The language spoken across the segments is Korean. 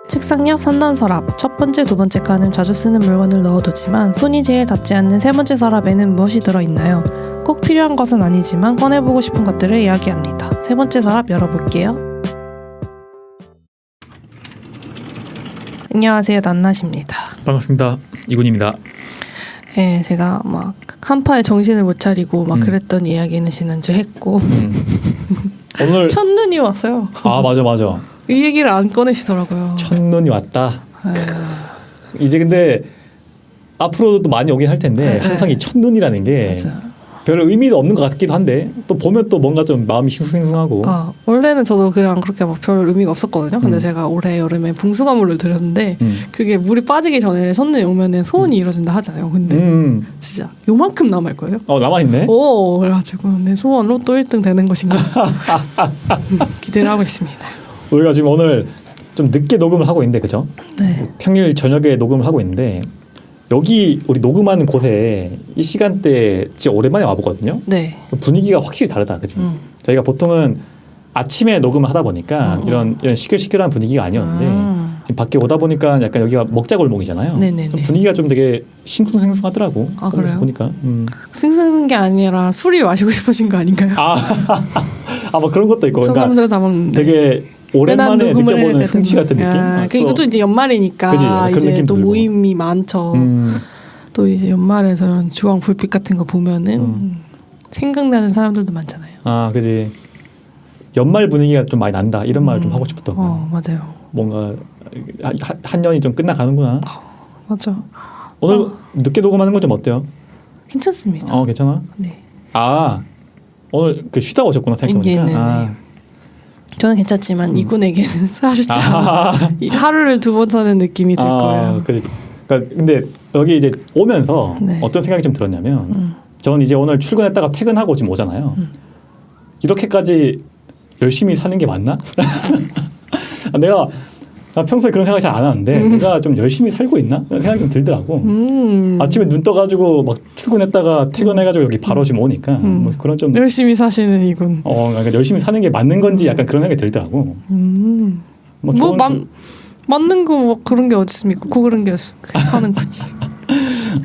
책상 옆 삼단 서랍. 첫 번째, 두 번째 칸은 자주 쓰는 물건을 넣어두지만 손이 제일 닿지 않는 세 번째 서랍에는 무엇이 들어있나요? 꼭 필요한 것은 아니지만 꺼내보고 싶은 것들을 이야기합니다. 세 번째 서랍 열어볼게요. 안녕하세요, 난낫입니다. 반갑습니다. 이군입니다. 네, 제가 막 한파에 정신을 못 차리고 막 그랬던 이야기는 지난주에 했고 오늘 첫눈이 왔어요. 아 맞아. 이 얘기를 안 꺼내시더라고요. 첫눈이 왔다. 이제 근데 앞으로도 많이 오긴 할 텐데 항상 이 첫눈이라는 게 별 의미도 없는 것 같기도 한데 또 보면 또 뭔가 좀 마음이 싱숭생숭하고. 원래는 저도 그냥 그렇게 막 별 의미가 없었거든요. 근데 제가 올해 여름에 봉숭아물을 들였는데 그게 물이 빠지기 전에 첫눈이 오면은 소원이 이루어진다 하잖아요. 근데 진짜 요만큼 남을 거예요. 남아있네. 그래가지고 내 소원으로 또 1등 되는 것인가 기대를 하고 있습니다. 우리가 지금 오늘 좀 늦게 녹음을 하고 있는데 그죠? 네. 평일 저녁에 녹음을 하고 있는데 여기 우리 녹음하는 곳에 이 시간대 진짜 오랜만에 와보거든요. 네. 분위기가 확실히 다르다, 그치? 저희가 보통은 아침에 녹음을 하다 보니까 이런 시끌시끌한 분위기가 아니었는데 지금 밖에 오다 보니까 약간 여기가 먹자골목이잖아요. 네네네. 분위기가 좀 되게 싱숭생숭하더라고. 그래요? 보니까. 싱숭생숭 게 아니라 술이 마시고 싶으신 거 아닌가요? 뭐 그런 것도 있고. 저 사람들은 다 먹는데. 되게 오랜만에 느껴보는 흥취 같은 느낌. 이것도 이제 연말이니까 그치? 이제 또 들고. 모임이 많죠. 또 이제 연말에서 주황 불빛 같은 거 보면은 생각나는 사람들도 많잖아요. 그지. 연말 분위기가 좀 많이 난다. 이런 말을 좀 하고 싶었던 거. 맞아요. 뭔가 한 년이 좀 끝나가는구나. 맞아. 오늘 늦게 녹음하는 건 좀 어때요? 괜찮습니다. 괜찮아? 네. 오늘 쉬다 오셨구나 생각해보니까. 네네네. 저는 괜찮지만 이군에게는 살짝 하루를 두 번 사는 느낌이 들 거예요. 그러니까 근데 여기 이제 오면서 네. 어떤 생각이 좀 들었냐면 저는 이제 오늘 출근했다가 퇴근하고 지금 오잖아요. 이렇게까지 열심히 사는 게 맞나? 나 평소에 그런 생각 잘 안 하는데 내가 좀 열심히 살고 있나? 그런 생각이 좀 들더라고. 아침에 눈 떠가지고 막 출근했다가 퇴근해가지고 여기 바로 지금 오니까 뭐 그런 좀 열심히 사시는 이군. 그러니까 열심히 사는 게 맞는 건지 약간 그런 생각이 들더라고. 맞는 거 뭐 그런 게 어디 있습니까? 그런 게 사는 거지.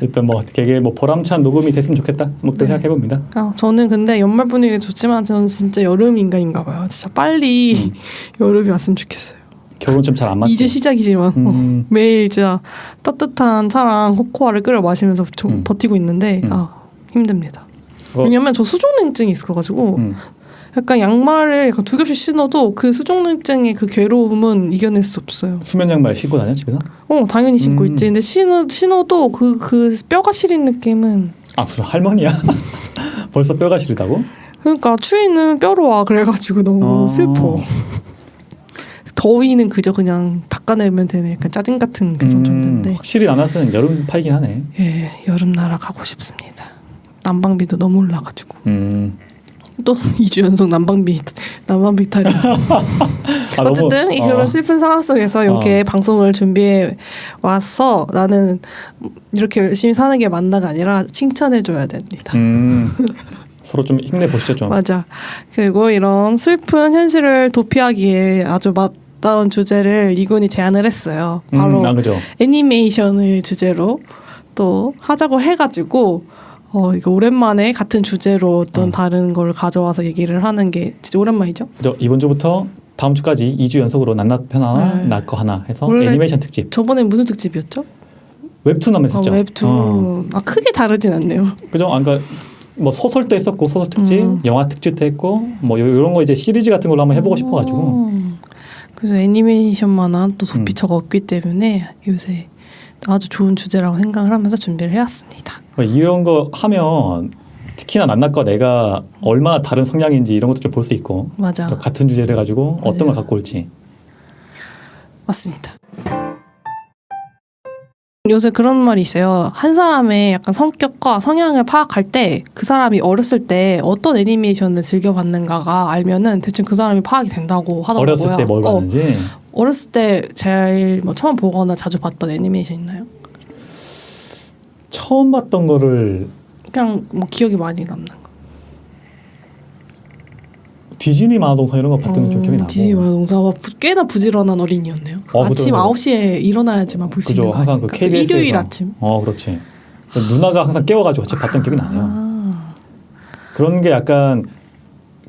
일단 되게 보람찬 녹음이 됐으면 좋겠다. 그렇게 생각해 봅니다. 저는 근데 연말 분위기 좋지만 저는 진짜 여름 인간인가 봐요. 진짜 빨리 여름이 왔으면 좋겠어요. 겨울은 좀 잘 안 맞지. 이제 시작이지만 매일 진짜 따뜻한 차랑 코코아를 끓여 마시면서 버티고 있는데 힘듭니다. 왜냐면 저 수족냉증이 있어가지고 약간 양말을 약간 2겹씩 신어도 그 수족냉증의 그 괴로움은 이겨낼 수 없어요. 수면 양말 신고 다녀 집에서? 당연히 신고 있지. 근데 신어도 그 뼈가 시린 느낌은. 무슨 할머니야? 벌써 뼈가 시리다고? 그러니까 추위는 뼈로 와. 그래가지고 너무 슬퍼. 더위는 그저 그냥 닦아내면 되는 약간 짜증 같은 그런 정도인데. 확실히 나나스는 여름파이긴 하네. 예, 여름 나라 가고 싶습니다. 난방비도 너무 올라가지고. 또 2주 연속 난방비 타령. 어쨌든 그런 슬픈 상황 속에서 이렇게 방송을 준비해 와서 나는 이렇게 열심히 사는 게 맞나가 아니라 칭찬해 줘야 됩니다. 서로 좀 힘내보시죠 좀. 맞아. 그리고 이런 슬픈 현실을 도피하기에 아주 맞다운 주제를 이군이 제안을 했어요. 바로 그죠. 애니메이션을 주제로 또 하자고 해가지고 이거 오랜만에 같은 주제로 어떤 다른 걸 가져와서 얘기를 하는 게 진짜 오랜만이죠? 그죠. 이번 주부터 다음 주까지 2주 연속으로 낱낱 편 하나, 낮거 하나 해서 애니메이션 특집. 저번에 무슨 특집이었죠? 웹툰 하면서 했죠. 웹툰. 크게 다르진 않네요. 그죠. 그러니까 소설도 했었고 소설 특집, 영화 특집도 했고 이런 거 이제 시리즈 같은 걸로 한번 해보고 싶어가지고. 그래서 애니메이션만한 또 도피처가 없기 때문에 요새 아주 좋은 주제라고 생각을 하면서 준비를 해왔습니다. 이런 거 하면 특히나 낱낱과 내가 얼마나 다른 성향인지 이런 것도 좀 볼 수 있고. 맞아. 같은 주제를 가지고 맞아요. 어떤 걸 갖고 올지. 맞습니다. 요새 그런 말이 있어요. 한 사람의 약간 성격과 성향을 파악할 때 그 사람이 어렸을 때 어떤 애니메이션을 즐겨봤는가가 알면은 대충 그 사람이 파악이 된다고 하더라고요. 어렸을 때 뭘 봤는지. 어렸을 때 제일 처음 보거나 자주 봤던 애니메이션 있나요? 처음 봤던 거를 그냥 기억이 많이 남는 거. 디즈니 만화동산 이런 거 봤던 게 좀 기억이 나고. 디즈니 만화동산 꽤나 부지런한 어린이였네요. 아침 9시에 일어나야지만 볼 수 있는 거 항상 그 KBS에서. 일요일 아침. 그렇지. 누나가 항상 깨워가지고 같이 봤던 기억이 나네요. 그런 게 약간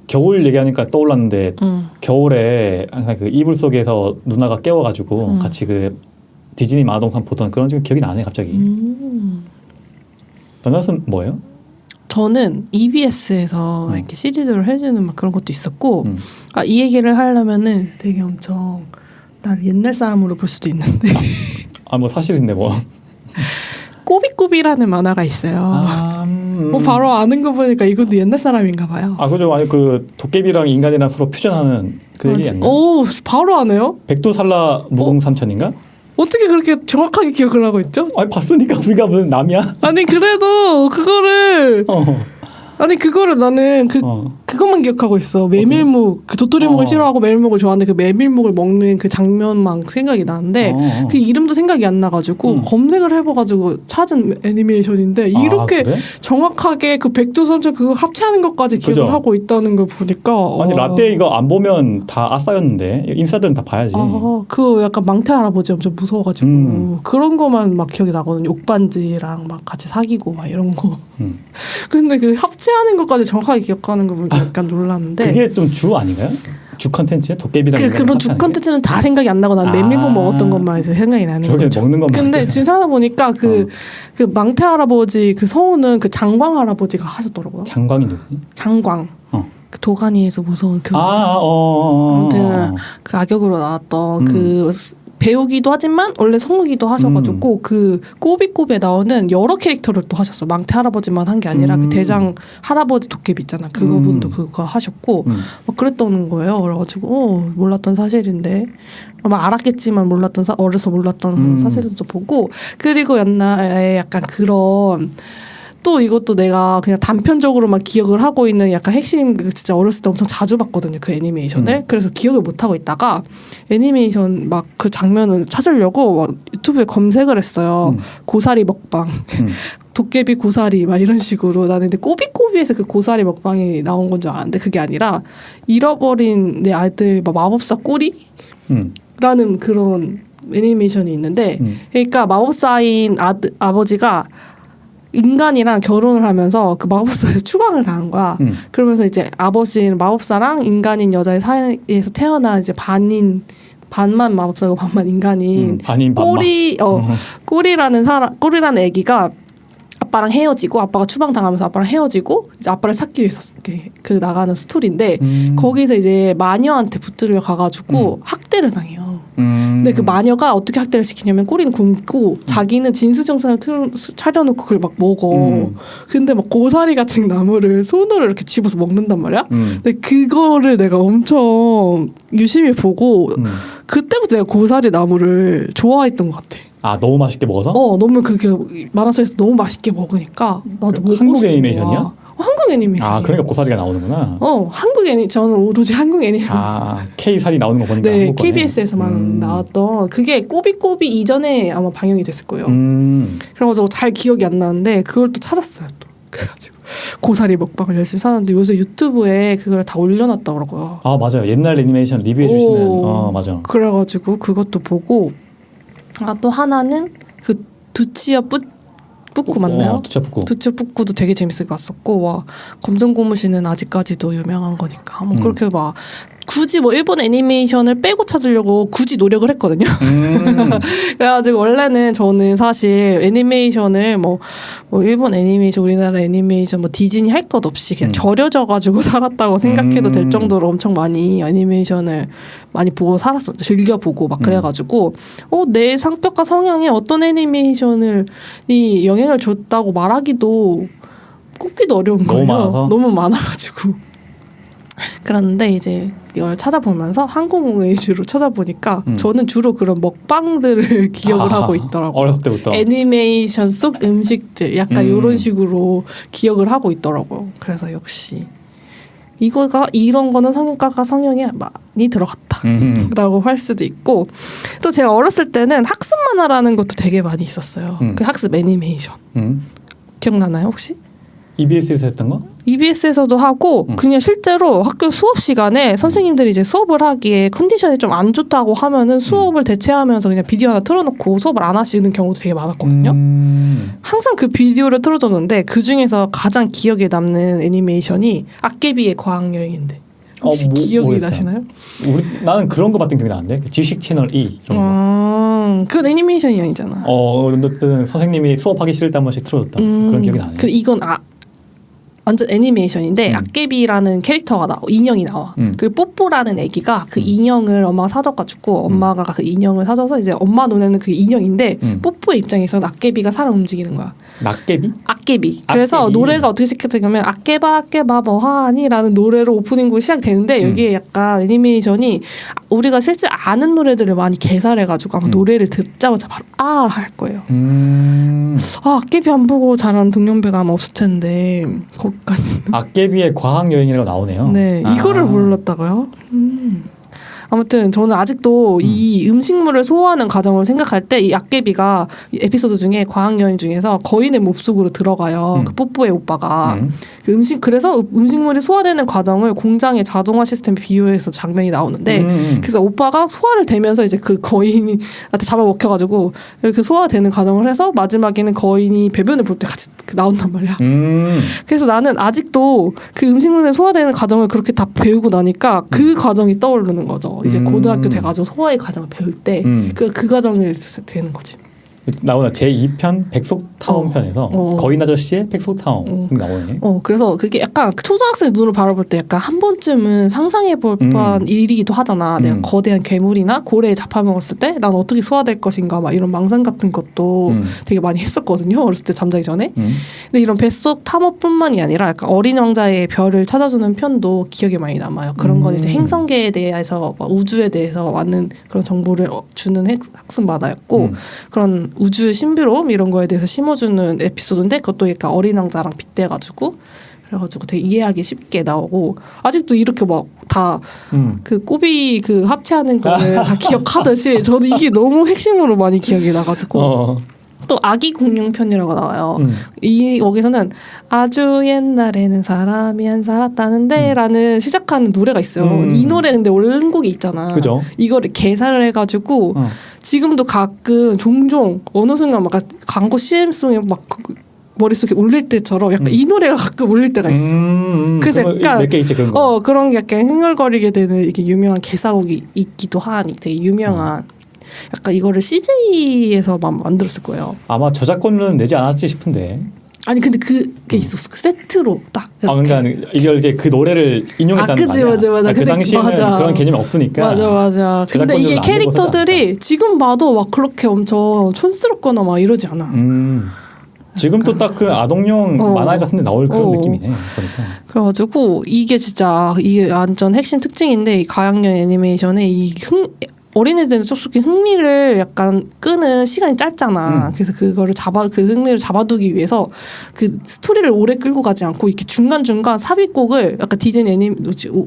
겨울 얘기하니까 떠올랐는데 겨울에 항상 그 이불 속에서 누나가 깨워가지고 같이 그 디즈니 만화동산 보던 그런 좀 기억이 나네 갑자기. 너는 뭐예요? 저는 EBS에서 이렇게 시리즈를 해주는 막 그런 것도 있었고, 이 얘기를 하려면은 되게 엄청 날 옛날 사람으로 볼 수도 있는데. 뭐 사실인데 뭐. 꼬비꼬비라는 만화가 있어요. 바로 아는 거 보니까 이것도 옛날 사람인가 봐요. 그죠. 아니 그 도깨비랑 인간이랑 서로 퓨전하는 그 얘기 아니에요? 오, 바로 아네요? 백두살라 무궁삼천인가? 어떻게 그렇게 정확하게 기억을 하고 있죠? 아니 봤으니까 우리가 무슨 남이야? 아니 그래도 그거를 아니 그거를 나는 그것만 기억하고 있어. 메밀묵 그 도토리묵을 싫어하고 메밀묵을 좋아하는데 그 메밀묵을 먹는 그 장면만 생각이 나는데 그 이름도 생각이 안 나가지고 검색을 해봐가지고 찾은 애니메이션인데 이렇게 그래? 정확하게 그 백두산천 그거 합체하는 것까지 기억을 그죠? 하고 있다는 걸 보니까 아니 라떼 이거 안 보면 다 아싸였는데 인싸들은 다 봐야지. 그 약간 망태 할아버지 엄청 무서워가지고 그런 거만 막 기억이 나거든요. 옥반지랑 막 같이 사귀고 막 이런 거. 근데 그 합체하는 것까지 정확하게 기억하는 거 보니까 약간 놀랐는데 그게 좀 주 아닌가요? 주 컨텐츠? 도깨비랑 그런 주 컨텐츠는 다 생각이 안 나고 난 메밀묵 먹었던 것만 해서 생각이 나는 거죠. 먹는 것만. 근데 지금 찾아보니까 그 망태 할아버지 그 성우는 그 장광 할아버지가 하셨더라고요. 장광이 누구니? 장광. 그 도가니에서 무서운 교사. 아무튼 그 악역으로 나왔던 그 배우기도 하지만 원래 성우기도 하셔가지고 그 꼬비꼬비에 나오는 여러 캐릭터를 또 하셨어. 망태 할아버지만 한 게 아니라 그 대장 할아버지 도깨비 있잖아. 그분도 그거 하셨고 막 그랬던 거예요. 그래가지고 몰랐던 사실인데 아마 알았겠지만 어려서 몰랐던 사실도 보고 그리고 옛날에 약간 그런 또 이것도 내가 그냥 단편적으로만 기억을 하고 있는 약간 핵심 진짜 어렸을 때 엄청 자주 봤거든요. 그 애니메이션을. 그래서 기억을 못하고 있다가 애니메이션 막 그 장면을 찾으려고 막 유튜브에 검색을 했어요. 고사리 먹방. 도깨비 고사리 막 이런 식으로 나는 근데 꼬비꼬비에서 그 고사리 먹방이 나온 건 줄 알았는데 그게 아니라 잃어버린 내 아들 마법사 꼬리? 라는 그런 애니메이션이 있는데 그러니까 마법사인 아버지가 인간이랑 결혼을 하면서 그 마법사에서 추방을 당한 거야. 그러면서 이제 아버지는 마법사랑 인간인 여자의 사이에서 태어난 이제 반만 마법사고 반만 인간인 반인 꼬리라는 애기가 아빠랑 헤어지고 아빠가 추방 당하면서 아빠랑 헤어지고 이제 아빠를 찾기 위해서 그 나가는 스토리인데 거기서 이제 마녀한테 붙들려 가가지고 학대를 당해요. 근데 그 마녀가 어떻게 학대를 시키냐면 꼬리는 굶고 자기는 진수정산을 차려놓고 그걸 막 먹어. 근데 막 고사리 같은 나무를 손으로 이렇게 집어서 먹는단 말이야. 근데 그거를 내가 엄청 유심히 보고 그때부터 내가 고사리 나무를 좋아했던 것 같아. 너무 맛있게 먹어서? 너무 그게 만화 속에서 너무 맛있게 먹으니까 나도 먹고 한국 애니메이션이야? 한국 애니메이션. 그러니까 고사리가 나오는구나. 한국 저는 오로지 한국 애니메이션. K살이 나오는 거 보니까. 네, KBS에서만 나왔던 그게 꼬비꼬비 이전에 아마 방영이 됐을 거예요. 그래가지고 잘 기억이 안 나는데 그걸 또 찾았어요. 또 그래가지고 고사리 먹방을 열심히 사는데 요새 유튜브에 그걸 다 올려놨더라고요. 맞아요. 옛날 애니메이션 리뷰해 주시는. 맞아. 그래가지고 그것도 보고 또 하나는 그 두치와 뿌꾸 맞나요? 두치와 뿌꾸도 되게 재밌게 봤었고 와 검정고무신은 아직까지도 유명한 거니까 뭐 그렇게 막 굳이 뭐 일본 애니메이션을 빼고 찾으려고 굳이 노력을 했거든요. 그래가지고 원래는 저는 사실 애니메이션을 뭐 일본 애니메이션, 우리나라 애니메이션, 뭐 디즈니 할 것 없이 그냥 절여져가지고 살았다고 생각해도 될 정도로 엄청 많이 애니메이션을 많이 보고 살았어. 즐겨보고 막 그래가지고 내 성격과 성향에 어떤 애니메이션이 영향을 줬다고 말하기도 꼽기도 어려운 거예요. 너무 많아가지고. 그런데 이제 이걸 찾아보면서 한국 위주로 찾아보니까 저는 주로 그런 먹방들을 기억을 하고 있더라고요. 어렸을 때부터. 애니메이션 속 음식들 약간 이런 식으로 기억을 하고 있더라고요. 그래서 역시 이런 거는 성형가가 성형에 많이 들어갔다라고 할 수도 있고 또 제가 어렸을 때는 학습 만화라는 것도 되게 많이 있었어요. 그 학습 애니메이션. 기억나나요 혹시? EBS에서 했던 거? EBS에서도 하고 그냥 실제로 학교 수업 시간에 선생님들이 이제 수업을 하기에 컨디션이 좀 안 좋다고 하면은 수업을 대체하면서 그냥 비디오 하나 틀어놓고 수업을 안 하시는 경우도 되게 많았거든요. 항상 그 비디오를 틀어줬는데 그 중에서 가장 기억에 남는 애니메이션이 악개비의 과학여행인데 혹시 기억이 모르겠어요. 나시나요? 나는 그런 거 봤던 기억이 나는데 지식 채널 E 이런 거. 그건 애니메이션이 아니잖아. 어쨌든 선생님이 수업하기 싫을 때 한 번씩 틀어줬다. 그런 기억이 나네. 이건 완전 애니메이션인데 악개비라는 캐릭터가 인형이 나와. 그리고 뽀뽀라는 애기가 그 인형을 엄마가 사줘가지고 엄마가 그 인형을 사줘서 이제 엄마 눈에는 그 인형인데 뽀뽀의 입장에서는 악개비가 살아 움직이는 거야. 낙개비? 악개비. 그래서 악개비. 노래가 어떻게 시작되냐면 악개바 악개바 뭐하니라는 노래로 오프닝곡이 시작되는데 여기에 약간 애니메이션이 우리가 실제 아는 노래들을 많이 개살해가지고 아마 노래를 듣자마자 바로 할 거예요. 악개비 안 보고 잘하는 동년배가 아마 없을 텐데 거기까지는. 악개비의 과학여행이라고 나오네요. 네, 이거를 불렀다고요? 아무튼 저는 아직도 이 음식물을 소화하는 과정을 생각할 때 이 악개비가 이 에피소드 중에 과학여행 중에서 거인의 몸속으로 들어가요. 그 뽀뽀의 오빠가 그 그래서 음식물이 소화되는 과정을 공장의 자동화 시스템에 비유해서 장면이 나오는데 그래서 오빠가 소화를 되면서 이제 그 거인한테 잡아먹혀가지고 이렇게 소화되는 과정을 해서 마지막에는 거인이 배변을 볼 때 같이 나온단 말이야. 그래서 나는 아직도 그 음식물에 소화되는 과정을 그렇게 다 배우고 나니까 그 과정이 떠오르는 거죠. 이제 고등학교 돼가지고 소화의 과정을 배울 때 그 과정이 되는 거지. 나오나 제2편 백석타운 편에서 거인 아저씨의 백석타운 나오네. 그래서 그게 약간 초등학생 눈으로 바라볼 때 약간 한 번쯤은 상상해 볼 법한 일이기도 하잖아. 내가 거대한 괴물이나 고래에 잡아먹었을 때 난 어떻게 소화될 것인가 막 이런 망상 같은 것도 되게 많이 했었거든요. 어렸을 때 잠자기 전에. 근데 이런 뱃속 탐험뿐만이 아니라 약간 어린 왕자의 별을 찾아주는 편도 기억에 많이 남아요. 그런 건 이제 행성계에 대해서 우주에 대해서 많은 그런 정보를 주는 학습 만화였고 그런 우주의 신비로움 이런 거에 대해서 심어주는 에피소드인데 그것도 약간 어린 왕자랑 빗대가지고 그래가지고 되게 이해하기 쉽게 나오고 아직도 이렇게 막 다 그 꼬비 그 합체하는 거를 다 기억하듯이 저는 이게 너무 핵심으로 많이 기억이 나가지고 또 아기 공룡편이라고 나와요. 여기서는 아주 옛날에는 사람이 안 살았다는데 라는 시작하는 노래가 있어요. 이 노래 근데 원곡이 있잖아. 그죠? 이거를 개사를 해가지고 지금도 가끔 종종 어느 순간 막 광고 CM송에 막 머릿속에 울릴 때처럼 약간 이 노래가 가끔 울릴 때가 있어. 그래서 약간 몇 개 있지 그런 거. 그런 게 약간 흥얼거리게 되는 이게 유명한 개사곡이 있기도 하니 되게 유명한 약간 이거를 CJ에서만 만들었을 거예요. 아마 저작권료는 내지 않았지 싶은데. 아니 근데 그게 있었어. 그 세트로 딱. 그러니까 이걸 이제 그 노래를 인용했다는 거 아니야? 맞아. 그 당시에는 그런 개념이 없으니까. 맞아. 근데 이게 캐릭터들이 지금 봐도 막 그렇게 엄청 촌스럽거나 막 이러지 않아. 지금 또 딱 그 아동용 만화 같은데 나올 그런 느낌이네. 그러니까. 그래가지고 이게 진짜 이게 완전 핵심 특징인데 이 가학년 애니메이션의 어린애들은 쪽수기 흥미를 약간 끄는 시간이 짧잖아. 그래서 그 흥미를 잡아두기 위해서 그 스토리를 오래 끌고 가지 않고 이렇게 중간중간 삽입곡을 약간 디즈니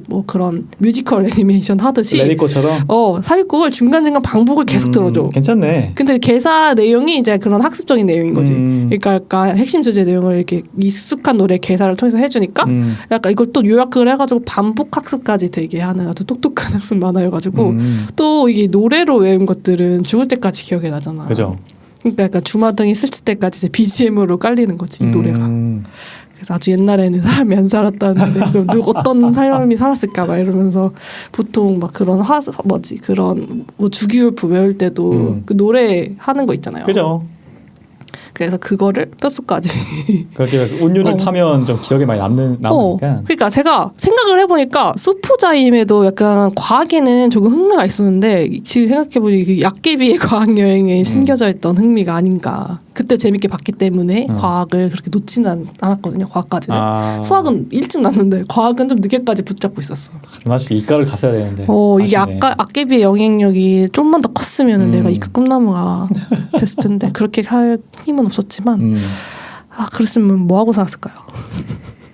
뭐 그런 뮤지컬 애니메이션 하듯이 레디코처럼 삽입곡을 중간중간 반복을 계속 들어줘. 괜찮네. 근데 개사 내용이 이제 그런 학습적인 내용인 거지. 그러니까 약간 핵심 주제 내용을 이렇게 익숙한 노래 개사를 통해서 해주니까 약간 이걸 또 요약을 해가지고 반복 학습까지 되게 하는 아주 똑똑한 학습 만화여가지고 또 이게 노래로 외운 것들은 죽을 때까지 기억에 나잖아. 그죠. 그러니까 약간 주마등이 스칠 때까지 이제 BGM으로 깔리는 거지 이 노래가. 그래서 아주 옛날에는 사람이 안 살았다는데 그럼 어떤 사람이 살았을까 막 이러면서 보통 막 그런 그런 뭐 주기율표 외울 때도 그 노래 하는 거 있잖아요. 그죠. 그래서 그거를 뼛속까지 그렇게 운율을 타면 좀 기억에 많이 남으니까. 그러니까 제가 생각을 해보니까 수포자임에도 약간 과학에는 조금 흥미가 있었는데 지금 생각해보니 그 약개비의 과학여행에 심겨져 있던 흥미가 아닌가. 그때 재밌게 봤기 때문에 과학을 그렇게 놓지는 않았거든요. 과학까지는. 수학은 일찍 났는데 과학은 좀 늦게까지 붙잡고 있었어. 사실 이과를 갔어야 되는데. 이게 악개비의 영향력이 좀만 더 컸으면 내가 이과 꿈나무가 됐을 텐데 그렇게 할 힘은 없었지만 그랬으면 뭐 하고 살았을까요?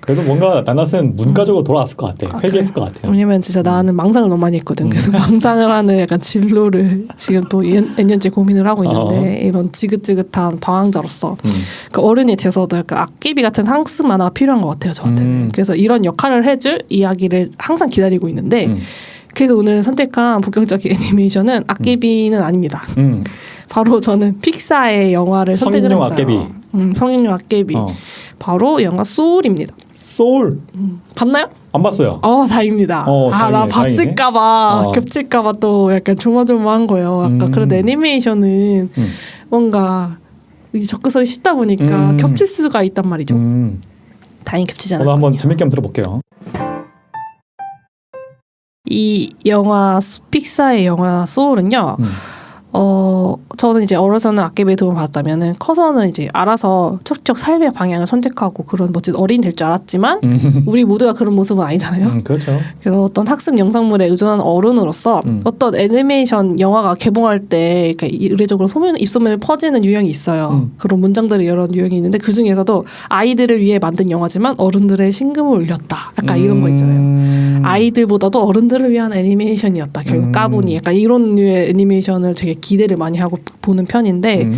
그래도 뭔가 나나스는 문과적으로 돌아왔을 것 같아. 회귀했을 것 같아요. 왜냐면 진짜 나는 망상을 너무 많이 했거든. 그래서 망상을 하는 약간 진로를 지금 또 몇 년째 고민을 하고 있는데 이런 지긋지긋한 방황자로서 그러니까 어른이 돼서도 약간 악기비 같은 학습 만화가 필요한 것 같아요. 저한테는. 그래서 이런 역할을 해줄 이야기를 항상 기다리고 있는데 그래서 오늘 선택한 본격적인 애니메이션은 악기비는 아닙니다. 바로 저는 픽사의 영화를 선택을 했어요. 악기비. 성인용 악기비. 바로 영화 소울입니다. 소울. 봤나요? 안 봤어요. 다행입니다. 다행이네, 나 봤을까봐 겹칠까봐 또 약간 조마조마한 거예요. 아까 그래도 애니메이션은 뭔가 이제 접근성이 쉽다 보니까 겹칠 수가 있단 말이죠. 다행히 겹치지 않았군요. 한번 재밌게 한번 들어볼게요. 이 영화 픽사의 영화 소울은요. 저는 이제 어려서는 악기비의 도움을 받았다면은 커서는 이제 알아서 척척 삶의 방향을 선택하고 그런 멋진 어린이 될 줄 알았지만 우리 모두가 그런 모습은 아니잖아요. 그렇죠. 그래서 어떤 학습 영상물에 의존한 어른으로서 어떤 애니메이션 영화가 개봉할 때 그러니까 의례적으로 입소문을 퍼지는 유형이 있어요. 그런 문장들이 여러 유형이 있는데 그 중에서도 아이들을 위해 만든 영화지만 어른들의 심금을 울렸다. 약간 이런 거 있잖아요. 아이들보다도 어른들을 위한 애니메이션이었다. 결국 까보니 약간 이런 류의 애니메이션을 되게 기대를 많이 하고 보는 편인데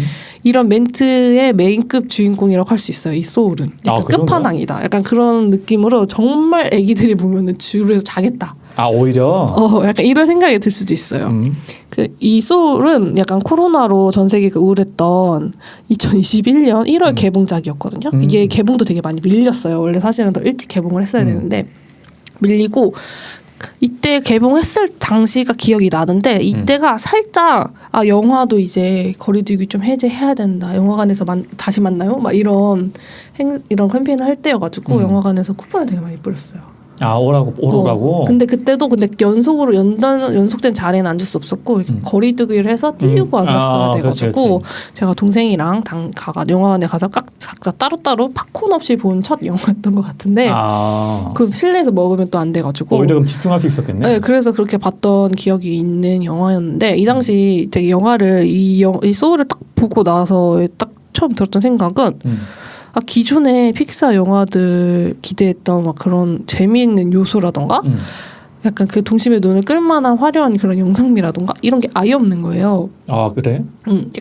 이런 멘트의 메인급 주인공이라고 할 수 있어요. 이 소울은 약간 그 끝판왕이다. 약간 그런 느낌으로 정말 애기들이 보면은 줄에서 자겠다. 오히려 약간 이런 생각이 들 수도 있어요. 이 소울은 약간 코로나로 전 세계가 우울했던 2021년 1월 개봉작이었거든요. 이게 개봉도 되게 많이 밀렸어요. 원래 사실은 더 일찍 개봉을 했어야 되는데 밀리고 이때 개봉했을 당시가 기억이 나는데 이때가 살짝 영화도 이제 거리두기 좀 해제해야 된다. 영화관에서 다시 만나요? 막 이런 캠페인을 할 때여가지고 영화관에서 쿠폰을 되게 많이 뿌렸어요. 오라고. 근데 그때도 연속으로 연속된 자리에는 앉을 수 없었고 거리두기를 해서 띄우고 앉았어야 돼가지고 그렇지. 제가 동생이랑 영화관에 가서 각자 따로따로 팝콘 없이 본 첫 영화였던 것 같은데 그 실내에서 먹으면 또 안 돼가지고 오히려 좀 집중할 수 있었겠네. 네, 그래서 그렇게 봤던 기억이 있는 영화였는데 이 당시 되게 영화를 이 소울을 딱 보고 나서 딱 처음 들었던 생각은 기존의 픽사 영화들 기대했던 막 그런 재미있는 요소라던가 약간 그 동심의 눈을 끌만한 화려한 그런 영상미라던가 이런 게 아예 없는 거예요. 그래?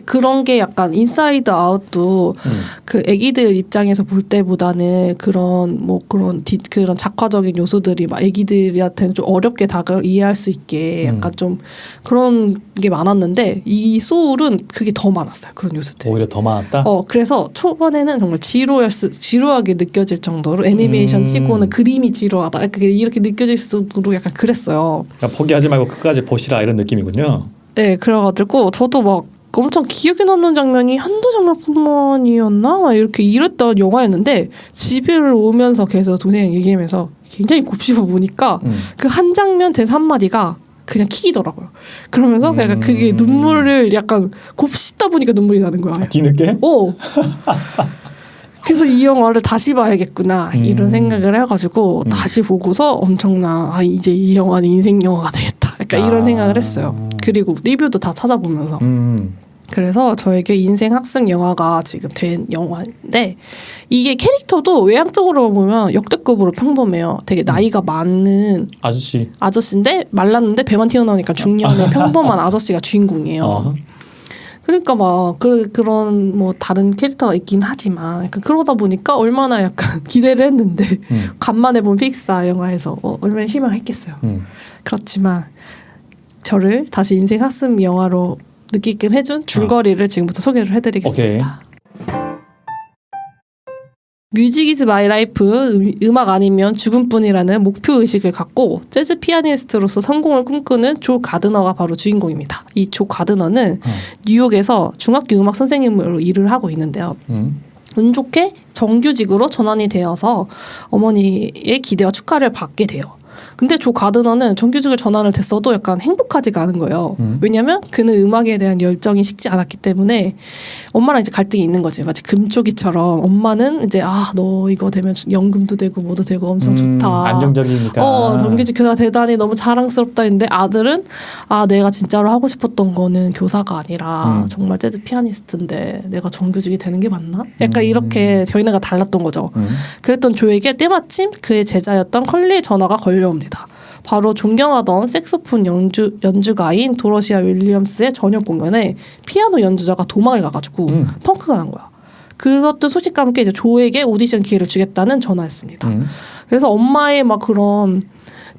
그런 게 약간 인사이드 아웃도 그 애기들 입장에서 볼 때보다는 그런 그런 작화적인 요소들이 막 애기들한테는 좀 어렵게 이해할 수 있게 약간 좀 그런 게 많았는데 이 소울은 그게 더 많았어요. 그런 요소들. 오히려 더 많았다? 그래서 초반에는 정말 지루하게 느껴질 정도로 애니메이션 치고는 그림이 지루하다. 이렇게 느껴질 수도 약간 그랬어요. 포기하지 말고 끝까지 보시라 이런 느낌이군요. 네, 그래가지고 저도 막 엄청 기억에 남는 장면이 한두 장면뿐만이었나? 막 이랬던 영화였는데 집에 오면서 계속 동생이랑 얘기하면서 굉장히 곱씹어 보니까 그 한 장면 대사 한마디가 그냥 킥이더라고요. 그러면서 약간 그게 눈물을 약간 곱씹다 보니까 눈물이 나는 거야. 뒤늦게? 그래서 이 영화를 다시 봐야겠구나 이런 생각을 해가지고 다시 보고서 엄청나 이제 이 영화는 인생 영화가 되겠다 약간 이런 생각을 했어요. 그리고 리뷰도 다 찾아보면서 그래서 저에게 인생 학습 영화가 지금 된 영화인데 이게 캐릭터도 외향적으로 보면 역대급으로 평범해요. 되게 나이가 많은 아저씨인데 말랐는데 배만 튀어나오니까 중년의 평범한 아저씨가 주인공이에요. 그러니까 막 그런 뭐 다른 캐릭터가 있긴 하지만 약간 그러다 보니까 얼마나 약간 기대를 했는데 간만에 본 픽사 영화에서 얼마나 실망했겠어요. 그렇지만 저를 다시 인생 학습 영화로 느끼게 해준 줄거리를 지금부터 소개를 해드리겠습니다. 뮤직 이즈 마이 라이프, 음악 아니면 죽음뿐이라는 목표의식을 갖고 재즈 피아니스트로서 성공을 꿈꾸는 조 가드너가 바로 주인공입니다. 이 조 가드너는 뉴욕에서 중학교 음악 선생님으로 일을 하고 있는데요. 운 좋게 정규직으로 전환이 되어서 어머니의 기대와 축하를 받게 돼요. 근데 조 가드너는 정규직을 전환을 됐어도 약간 행복하지가 않은 거예요. 왜냐면 그는 음악에 대한 열정이 식지 않았기 때문에 엄마랑 이제 갈등이 있는 거지. 마치 금쪽이처럼 엄마는 이제 너 이거 되면 연금도 되고 뭐도 되고 엄청 좋다. 안정적이니까. 정규직 교사 대단히 너무 자랑스럽다 했는데 아들은 내가 진짜로 하고 싶었던 거는 교사가 아니라 정말 재즈 피아니스트인데 내가 정규직이 되는 게 맞나? 약간 이렇게 견해가 달랐던 거죠. 그랬던 조에게 때마침 그의 제자였던 컬리의 전화가 걸려옵니다. 바로 존경하던 색소폰 연주가인 도로시아 윌리엄스의 저녁 공연에 피아노 연주자가 도망을 가가지고 펑크가 난 거야. 그렇듯 소식과 함께 이제 조에게 오디션 기회를 주겠다는 전화였습니다. 그래서 엄마의 막 그런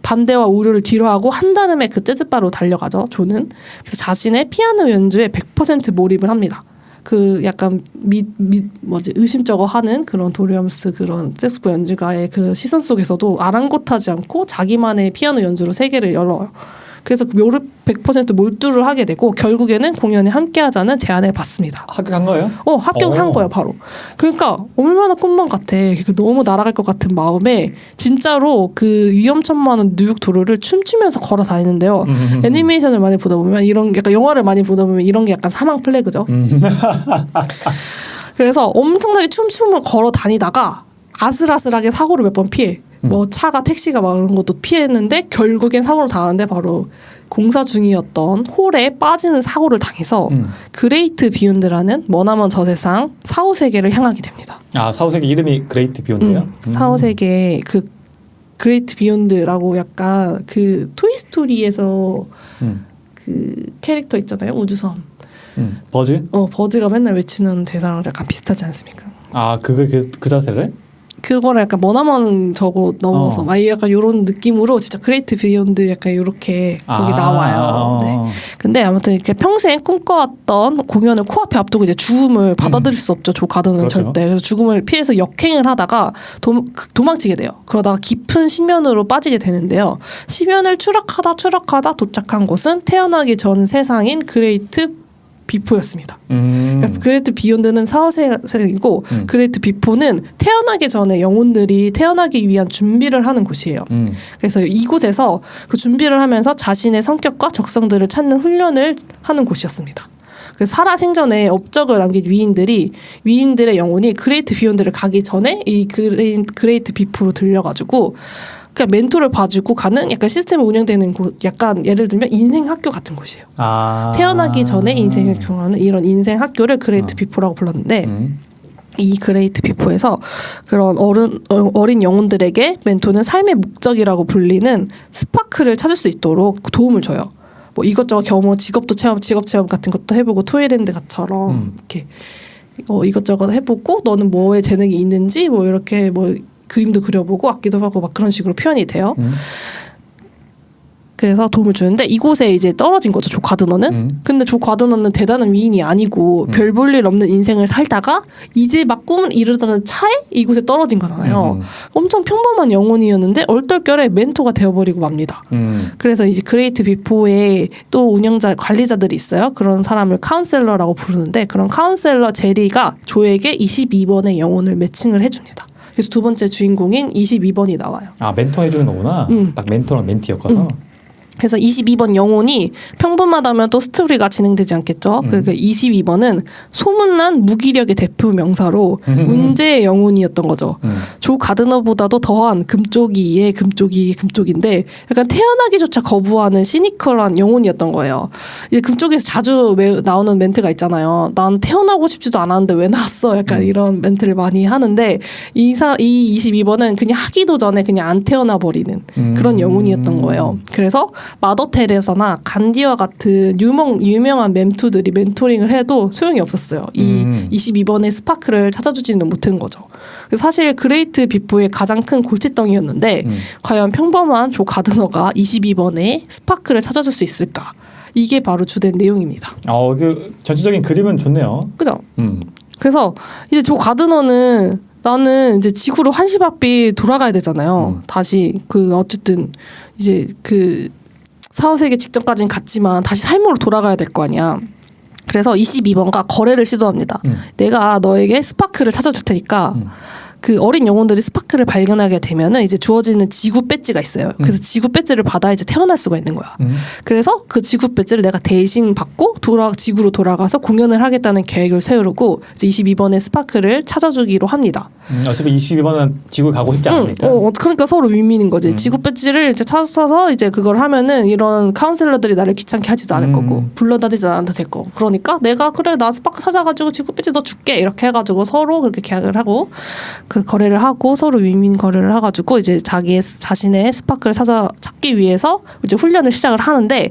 반대와 우려를 뒤로하고 한달음에 그 재즈바로 달려가죠. 조는. 그래서 자신의 피아노 연주에 100% 몰입을 합니다. 그 약간 의심쩍어 하는 그런 도리엄스 그런 색소폰 연주가의 그 시선 속에서도 아랑곳하지 않고 자기만의 피아노 연주로 세계를 열어요. 그래서 100% 몰두를 하게 되고 결국에는 공연에 함께하자는 제안을 받습니다. 합격한 거예요? 합격한 거예요, 바로. 그러니까 얼마나 꿈만 같아. 너무 날아갈 것 같은 마음에 진짜로 그 위험천만한 뉴욕 도로를 춤추면서 걸어 다니는데요. 애니메이션을 많이 보다 보면 이런 약간 영화를 많이 보다 보면 이런 게 약간 사망 플래그죠. 그래서 엄청나게 춤추며 걸어 다니다가 아슬아슬하게 사고를 몇 번 피해. 뭐 차가 택시가 막 그런 것도 피했는데 결국엔 사고를 당하는데 바로 공사 중이었던 홀에 빠지는 사고를 당해서 그레이트 비욘드라는 머나먼 저 세상 사후 세계를 향하게 됩니다. 사후 세계 이름이 그레이트 비욘드예요? 사후 세계 그 그레이트 비욘드라고 약간 그 토이스토리에서 그 캐릭터 있잖아요, 우주선. 버즈? 버즈가 맨날 외치는 대사랑 약간 비슷하지 않습니까? 그걸 그 자세를? 그거를 약간 머나먼 저거 넘어서 막 약간 이런 느낌으로 진짜 그레이트 비욘드 약간 이렇게 거기 나와요. 네. 근데 아무튼 이렇게 평생 꿈꿔왔던 공연을 코앞에 앞두고 이제 죽음을 받아들일 수 없죠. 조 가드는 그렇죠. 절대. 그래서 죽음을 피해서 역행을 하다가 도망치게 돼요. 그러다가 깊은 심연으로 빠지게 되는데요. 심연을 추락하다 도착한 곳은 태어나기 전 세상인 그레이트 비포였습니다. 그러니까 그레이트 비욘드는 사후세계이고 그레이트 비포는 태어나기 전에 영혼들이 태어나기 위한 준비를 하는 곳이에요. 그래서 이곳에서 그 준비를 하면서 자신의 성격과 적성들을 찾는 훈련을 하는 곳이었습니다. 그래서 살아생전에 업적을 남긴 위인들의 영혼이 그레이트 비욘드를 가기 전에 이 그레이트 비포로 들려가지고 그러니까 멘토를 봐주고 가는 약간 시스템이 운영되는 곳, 약간 예를 들면 인생 학교 같은 곳이에요. 태어나기 전에 인생을 경험하는 이런 인생 학교를 그레이트 비포라고 불렀는데 이 그레이트 비포에서 그런 어린 영혼들에게 멘토는 삶의 목적이라고 불리는 스파크를 찾을 수 있도록 도움을 줘요. 뭐 이것저것 경험, 직업 체험 같은 것도 해보고 토이랜드처럼 이렇게 이것저것 해보고 너는 뭐에 재능이 있는지 뭐 이렇게 뭐 그림도 그려보고 악기도 하고 막 그런 식으로 표현이 돼요. 그래서 도움을 주는데 이곳에 이제 떨어진 거죠, 조 가드너는. 근데 조 가드너는 대단한 위인이 아니고 별 볼 일 없는 인생을 살다가 이제 막 꿈을 이루다는 차에 이곳에 떨어진 거잖아요. 엄청 평범한 영혼이었는데 얼떨결에 멘토가 되어버리고 맙니다. 그래서 이제 그레이트 비포에 또 운영자 관리자들이 있어요. 그런 사람을 카운셀러라고 부르는데 그런 카운셀러 제리가 조에게 22번의 영혼을 매칭을 해줍니다. 그래서 두 번째 주인공인 22번이 나와요. 멘토 해주는 거구나. 딱 멘토랑 멘티였거든. 그래서 22번 영혼이 평범하다면 또 스토리가 진행되지 않겠죠. 그러니까 22번은 소문난 무기력의 대표 명사로 문제의 영혼이었던 거죠. 조 가드너보다도 더한 금쪽이의 금쪽인데 약간 태어나기조차 거부하는 시니컬한 영혼이었던 거예요. 이제 금쪽에서 자주 나오는 멘트가 있잖아요. 난 태어나고 싶지도 않았는데 왜 나왔어? 약간 이런 멘트를 많이 하는데 이 22번은 그냥 하기도 전에 그냥 안 태어나 버리는 그런 영혼이었던 거예요. 그래서 마더 테레사나 간디와 같은 유명한 멘토들이 멘토링을 해도 소용이 없었어요. 이 22번의 스파크를 찾아주지는 못한 거죠. 그래서 사실 그레이트 비포의 가장 큰 골칫덩이였는데 과연 평범한 조 가드너가 22번의 스파크를 찾아줄 수 있을까? 이게 바로 주된 내용입니다. 그 전체적인 그림은 좋네요. 그죠? 그래서 이제 조 가드너는 나는 이제 지구로 한시바삐 돌아가야 되잖아요. 다시 어쨌든 이제 사후세계 직전까지는 갔지만 다시 삶으로 돌아가야 될 거 아니야. 그래서 22번과 거래를 시도합니다. 내가 너에게 스파크를 찾아줄 테니까 그 어린 영혼들이 스파크를 발견하게 되면은 이제 주어지는 지구 배지가 있어요. 그래서 지구 배지를 받아 이제 태어날 수가 있는 거야. 그래서 그 지구 배지를 내가 대신 받고 지구로 돌아가서 공연을 하겠다는 계획을 세우고 이제 22번의 스파크를 찾아주기로 합니다. 어차피 22번은 지구에 가고 싶지 않으니까. 그러니까 서로 윈윈인 거지. 지구 배지를 이제 찾아서 이제 그걸 하면은 이런 카운셀러들이 나를 귀찮게 하지도 않을 거고 불러다니지 않아도 될 거고. 그러니까 내가 그래 나 스파크 찾아가지고 지구 배지 너 줄게 이렇게 해가지고 서로 그렇게 계약을 하고 그 거래를 하고 서로 윈윈 거래를 해가지고 이제 자신의 스파크를 찾기 위해서 이제 훈련을 시작을 하는데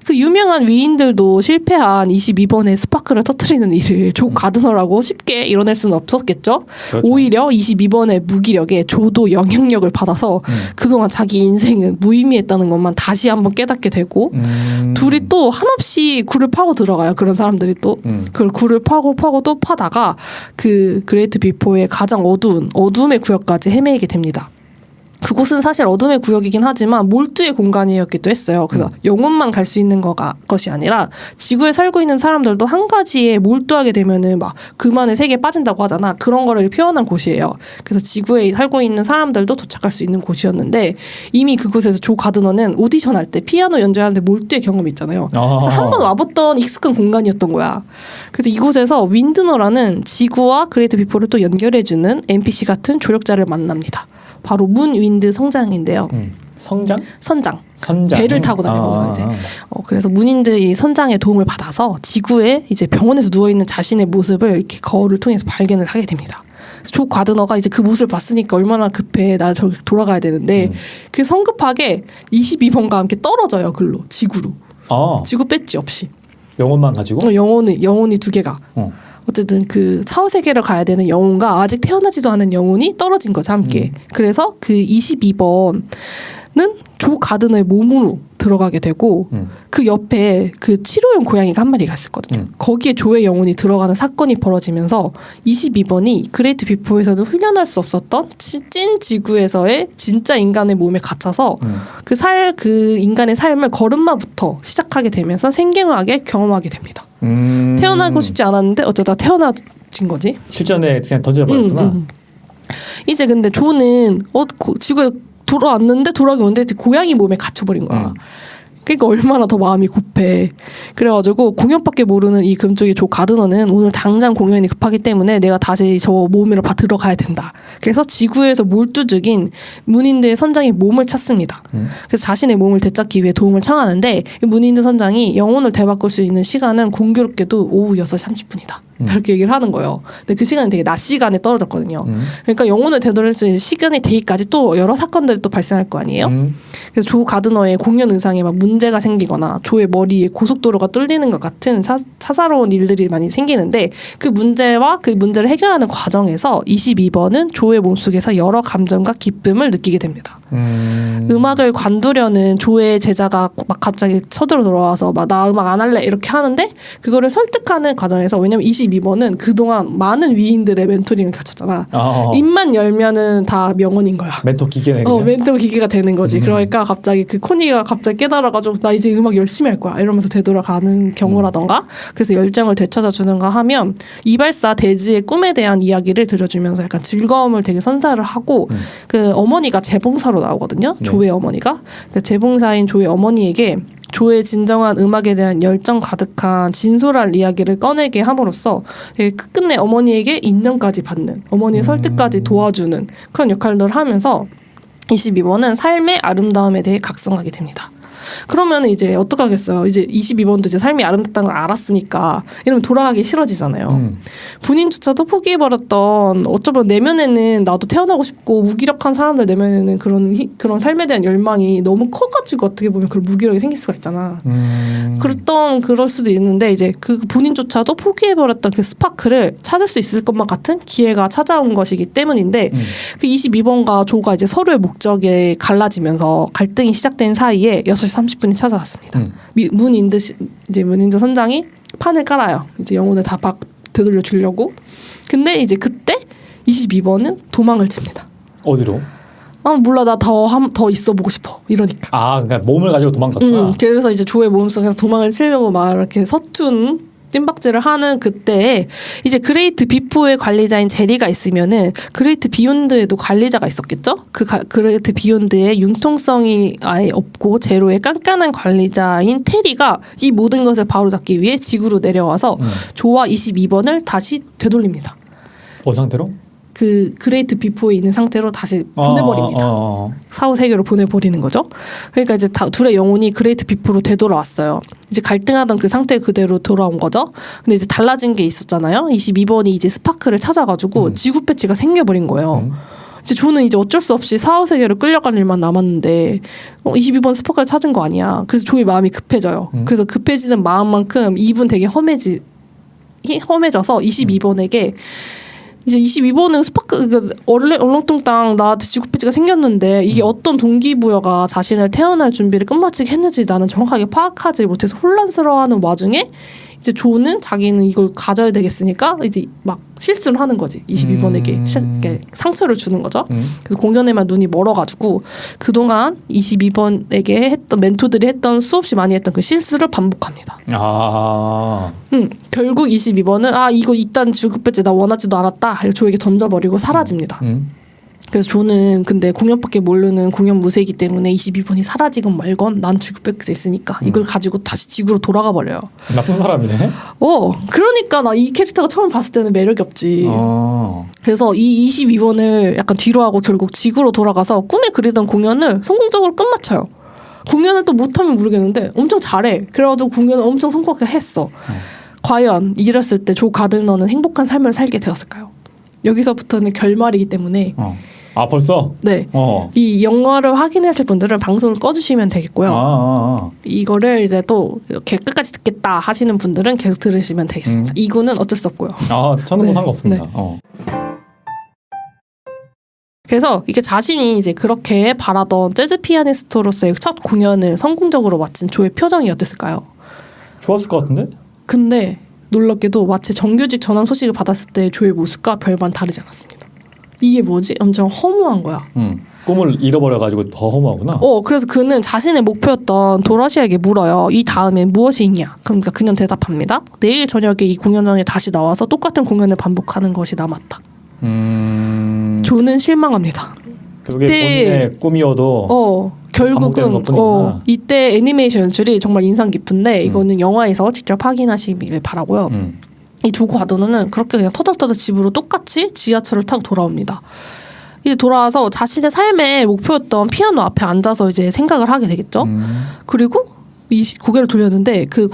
그 유명한 위인들도 실패한 22번의 스파크를 터뜨리는 일을 조 가드너라고 쉽게 이뤄낼 수는 없었겠죠. 그렇죠. 오히려 22번의 무기력에 조도 영향력을 받아서 그동안 자기 인생은 무의미했다는 것만 다시 한번 깨닫게 되고 둘이 또 한없이 굴을 파고 들어가요. 그런 사람들이 또 그 굴을 파고 또 파다가 그 그레이트 비포의 가장 어둠의 구역까지 헤매게 됩니다. 그곳은 사실 어둠의 구역이긴 하지만 몰두의 공간이었기도 했어요. 그래서 영혼만 갈 수 있는 것이 아니라 지구에 살고 있는 사람들도 한 가지에 몰두하게 되면은 막 그만의 세계에 빠진다고 하잖아. 그런 거를 표현한 곳이에요. 그래서 지구에 살고 있는 사람들도 도착할 수 있는 곳이었는데 이미 그곳에서 조 가드너는 오디션 할 때 피아노 연주하는데 몰두의 경험이 있잖아요. 그래서 한 번 와봤던 익숙한 공간이었던 거야. 그래서 이곳에서 윈드너라는 지구와 그레이트 비포를 또 연결해주는 NPC 같은 조력자를 만납니다. 바로 문 윈드 성장인데요. 선장. 배를 타고 다니고 이제. 그래서 문윈드 이 선장의 도움을 받아서 지구에 이제 병원에서 누워 있는 자신의 모습을 이렇게 거울을 통해서 발견을 하게 됩니다. 조 가드너가 이제 그 모습을 봤으니까 얼마나 급해 나 저기 돌아가야 되는데 그 성급하게 22번과 함께 떨어져요 글로 지구로. 지구 배지 없이. 영혼만 가지고? 영혼이 두 개가. 어쨌든 그 사후세계를 가야 되는 영혼과 아직 태어나지도 않은 영혼이 떨어진 거죠 함께. 그래서 그 22번은 조 가드너의 몸으로 들어가게 되고 그 옆에 그 치료용 고양이가 한 마리가 있었거든요. 거기에 조의 영혼이 들어가는 사건이 벌어지면서 22번이 그레이트 비포에서도 훈련할 수 없었던 찐 지구에서의 진짜 인간의 몸에 갇혀서 그 인간의 삶을 걸음마부터 시작하게 되면서 생경하게 경험하게 됩니다. 태어나고 싶지 않았는데 어쩌다 태어나진 거지. 실전에 그냥 던져버렸구나. 이제 근데 조는 지구에 돌아왔는데 돌아오는데 고양이 몸에 갇혀버린 거야. 그러니까 얼마나 더 마음이 급해. 그래가지고 공연밖에 모르는 이 금쪽이 조 가드너는 오늘 당장 공연이 급하기 때문에 내가 다시 저 몸으로 들어가야 된다. 그래서 지구에서 몰두 중인 문윈드의 선장의 몸을 찾습니다. 그래서 자신의 몸을 되찾기 위해 도움을 청하는데 문윈드 선장이 영혼을 되바꿀 수 있는 시간은 공교롭게도 오후 6시 30분이다. 이렇게 얘기를 하는 거예요. 근데 그 시간이 되게 낮 시간에 떨어졌거든요. 그러니까 영혼을 되돌릴 수 있는 시간이 되기까지 또 여러 사건들이 또 발생할 거 아니에요. 그래서 조 가드너의 공연 의상에 막 문제가 생기거나 조의 머리에 고속도로가 뚫리는 것 같은 사사로운 일들이 많이 생기는데 그 문제를 해결하는 과정에서 22번은 조의 몸속에서 여러 감정과 기쁨을 느끼게 됩니다. 음악을 관두려는 조의 제자가 막 갑자기 쳐들어 들어와서 막 나 음악 안 할래 이렇게 하는데 그거를 설득하는 과정에서 왜냐면 22번은 그동안 많은 위인들의 멘토링을 갖췄잖아. 입만 열면은 다 명언인 거야. 멘토 기계네. 멘토 기계가 되는 거지. 그러니까 갑자기 그 코니가 갑자기 깨달아가지고 나 이제 음악 열심히 할 거야 이러면서 되돌아가는 경우라던가. 그래서 열정을 되찾아 주는가 하면 이발사 데지의 꿈에 대한 이야기를 들려주면서 약간 즐거움을 되게 선사를 하고 그 어머니가 재봉사로 나오거든요. 조의 어머니가. 재봉사인 조의 어머니에게 조의 진정한 음악에 대한 열정 가득한 진솔한 이야기를 꺼내게 함으로써 끝끝내 어머니에게 인정까지 받는, 어머니의 설득까지 도와주는 그런 역할들을 하면서 22번은 삶의 아름다움에 대해 각성하게 됩니다. 그러면 이제 어떡하겠어요. 이제 22번도 이제 삶이 아름답다는 걸 알았으니까 이러면 돌아가기 싫어지잖아요. 본인조차도 포기해버렸던 어쩌면 내면에는 나도 태어나고 싶고 무기력한 사람들 내면에는 그런 삶에 대한 열망이 너무 커가지고 어떻게 보면 그런 무기력이 생길 수가 있잖아. 그럴 수도 있는데 이제 그 본인조차도 포기해버렸던 그 스파크를 찾을 수 있을 것만 같은 기회가 찾아온 것이기 때문인데 그 22번과 조가 이제 서로의 목적에 갈라지면서 갈등이 시작된 사이에 6시 30분이 찾아왔습니다. 문윈드 선장이 판을 깔아요. 이제 영혼을 다 되돌려 주려고. 근데 이제 그때 22번은 도망을 칩니다. 어디로? 몰라 나 더 있어 보고 싶어 이러니까. 그러니까 몸을 가지고 도망갔구나. 그래서 이제 조의 몸속에서 도망을 치려고 막 이렇게 서툰 뜀박질을 하는 그때에 이제 그레이트 비포의 관리자인 제리가 있으면은 그레이트 비욘드에도 관리자가 있었겠죠? 그레이트 비욘드의 융통성이 아예 없고 제로의 깐깐한 관리자인 테리가 이 모든 것을 바로잡기 위해 지구로 내려와서 조와 22번을 다시 되돌립니다. 상태로? 그 그레이트 비포에 있는 상태로 다시 보내버립니다. 사후 세계로 보내버리는 거죠. 그러니까 이제 둘의 영혼이 그레이트 비포로 되돌아왔어요. 이제 갈등하던 그 상태 그대로 돌아온 거죠. 근데 이제 달라진 게 있었잖아요. 22번이 이제 스파크를 찾아가지고 지구 배지가 생겨버린 거예요. 이제 조는 이제 어쩔 수 없이 사후 세계로 끌려갈 일만 남았는데 22번 스파크를 찾은 거 아니야. 그래서 조의 마음이 급해져요. 그래서 급해지는 마음만큼 입은 되게 험해져서 22번에게 이제 22번은 스파크 얼렁뚱땅 나한테 지구 배지가 생겼는데 이게 어떤 동기부여가 자신을 태어날 준비를 끝마치게 했는지 나는 정확하게 파악하지 못해서 혼란스러워하는 와중에 이제 조는 자기는 이걸 가져야 되겠으니까 이제 막 실수를 하는 거지. 22번에게 상처를 주는 거죠. 그래서 공연에만 눈이 멀어가지고 그동안 22번에게 했던 멘토들이 했던 수없이 많이 했던 그 실수를 반복합니다. 결국 22번은 이거 이딴 지구 배지 나 원하지도 않았다. 조에게 던져버리고 사라집니다. 그래서 조는 근데 공연밖에 모르는 공연 무쇠이기 때문에 22번이 사라지건 말건 난 지구 배지 있으니까 이걸 가지고 다시 지구로 돌아가 버려요. 나쁜 사람이네. 그러니까 나 이 캐릭터가 처음 봤을 때는 매력이 없지. 그래서 이 22번을 약간 뒤로 하고 결국 지구로 돌아가서 꿈에 그리던 공연을 성공적으로 끝마쳐요. 공연을 또 못하면 모르겠는데 엄청 잘해. 그래가지고 공연을 엄청 성공하게 했어. 과연 이랬을 때 조 가드너는 행복한 삶을 살게 되었을까요? 여기서부터는 결말이기 때문에 벌써? 네. 이 영화를 확인하실 분들은 방송을 꺼주시면 되겠고요. 이거를 이제 또 이렇게 끝까지 듣겠다 하시는 분들은 계속 들으시면 되겠습니다. 이거는 어쩔 수 없고요. 저는 뭐 상관없습니다. 그래서 이게 자신이 이제 그렇게 바라던 재즈 피아니스트로서의 첫 공연을 성공적으로 마친 조의 표정이 어땠을까요? 좋았을 것 같은데? 근데 놀랍게도 마치 정규직 전환 소식을 받았을 때 조의 모습과 별반 다르지 않았습니다. 이게 뭐지? 엄청 허무한 거야. 꿈을 잃어버려가지고 더 허무하구나. 그래서 그는 자신의 목표였던 도라시아에게 물어요. 이 다음엔 무엇이 있냐? 그러니까 그는 대답합니다. 내일 저녁에 이 공연장에 다시 나와서 똑같은 공연을 반복하는 것이 남았다. 조는 실망합니다. 그게 본인의 꿈이어도 결국은 이때 애니메이션 연출이 정말 인상 깊은데 이거는 영화에서 직접 확인하시길 바라고요. 이 조 가드너는 그렇게 그냥 터덜터덜 집으로 똑같이 지하철을 타고 돌아옵니다. 이제 돌아와서 자신의 삶의 목표였던 피아노 앞에 앉아서 이제 생각을 하게 되겠죠. 그리고 고개를 돌렸는데 그